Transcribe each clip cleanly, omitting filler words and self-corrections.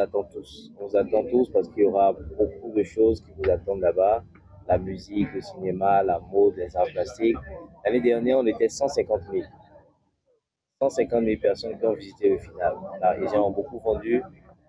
attend tous. On vous attend tous parce qu'il y aura beaucoup de choses qui vous attendent là-bas. La musique, le cinéma, la mode, les arts plastiques. L'année dernière, on était 150 000. 150 000 personnes qui ont visité le FINAB. Les gens ont beaucoup vendu.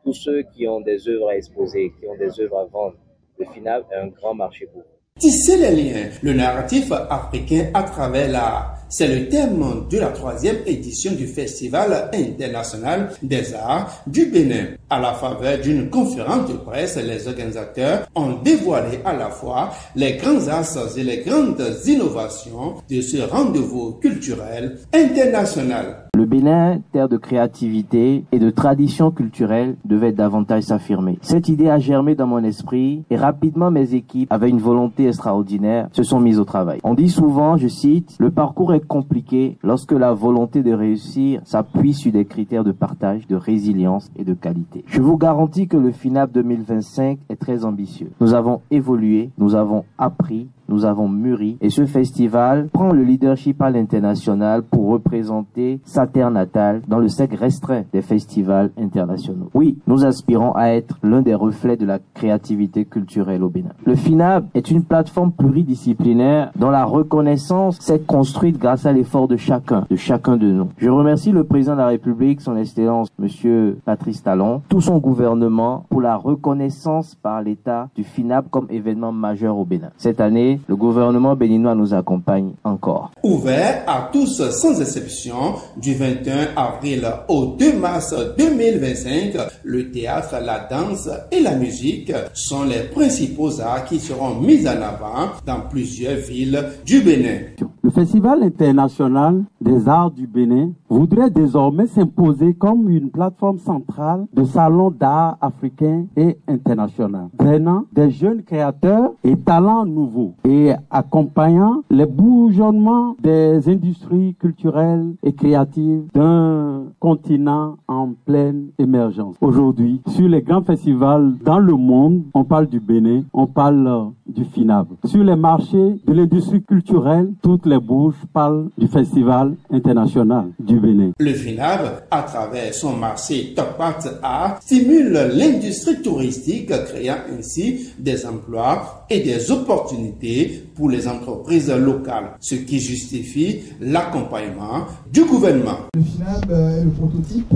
Tous ceux qui ont des œuvres à exposer, qui ont des œuvres à vendre, le FINAB est un grand marché pour vous. Tisser les liens, le narratif africain à travers l'art. C'est le thème de la 3e édition du Festival international des arts du Bénin. À la faveur d'une conférence de presse, les organisateurs ont dévoilé à la fois les grands axes et les grandes innovations de ce rendez-vous culturel international. Le Bénin, terre de créativité et de tradition culturelle, devait davantage s'affirmer. Cette idée a germé dans mon esprit et rapidement mes équipes, avec une volonté extraordinaire, se sont mises au travail. On dit souvent, je cite, « Le parcours est compliqué lorsque la volonté de réussir s'appuie sur des critères de partage, de résilience et de qualité. » Je vous garantis que le FINAB 2025 est très ambitieux. Nous avons évolué, nous avons appris, nous avons mûri et ce festival prend le leadership à l'international pour représenter sa terre natale dans le cercle restreint des festivals internationaux. Oui, nous aspirons à être l'un des reflets de la créativité culturelle au Bénin. Le FINAB est une plateforme pluridisciplinaire dont la reconnaissance s'est construite grâce à l'effort de chacun de nous. Je remercie le président de la République, son Excellence, Monsieur Patrice Talon, tout son gouvernement pour la reconnaissance par l'État du FINAB comme événement majeur au Bénin. Cette année, le gouvernement béninois nous accompagne encore. Ouvert à tous sans exception, du 21 avril au 2 mars 2025, le théâtre, la danse et la musique sont les principaux arts qui seront mis en avant dans plusieurs villes du Bénin. Le Festival international des arts du Bénin voudrait désormais s'imposer comme une plateforme centrale de salons d'art africains et internationaux, drainant des jeunes créateurs et talents nouveaux et accompagnant les bourgeonnements des industries culturelles et créatives d'un continent en pleine émergence. Aujourd'hui, sur les grands festivals dans le monde, on parle du Bénin, on parle du FINAB. Sur les marchés de l'industrie culturelle, toutes les bouches parlent du Festival international du Bénin. Le FINAB, à travers son marché Top Art Art, stimule l'industrie touristique, créant ainsi des emplois et des opportunités pour les entreprises locales, ce qui justifie l'accompagnement du gouvernement. Le FINAB est le prototype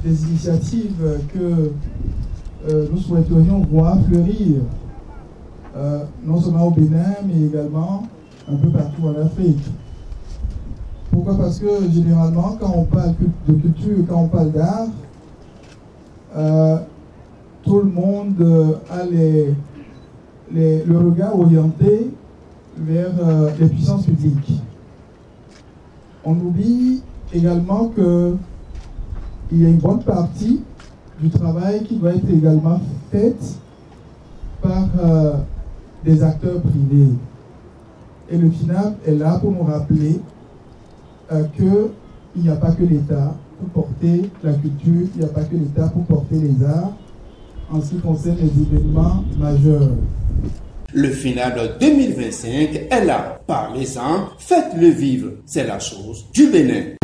des initiatives que nous souhaiterions voir fleurir, non seulement au Bénin, mais également un peu partout en Afrique. Pourquoi? Parce que généralement, quand on parle de culture, quand on parle d'art, tout le monde a le regard orienté vers les puissances publiques. On oublie également qu'il y a une bonne partie du travail qui doit être également faite par des acteurs privés. Et le FINAB est là pour nous rappeler qu'il n'y a pas que l'État pour porter la culture, il n'y a pas que l'État pour porter les arts en ce qui concerne les événements majeurs. Le FINAB 2025 est là. Parlez-en, faites-le vivre. C'est la chose du Bénin.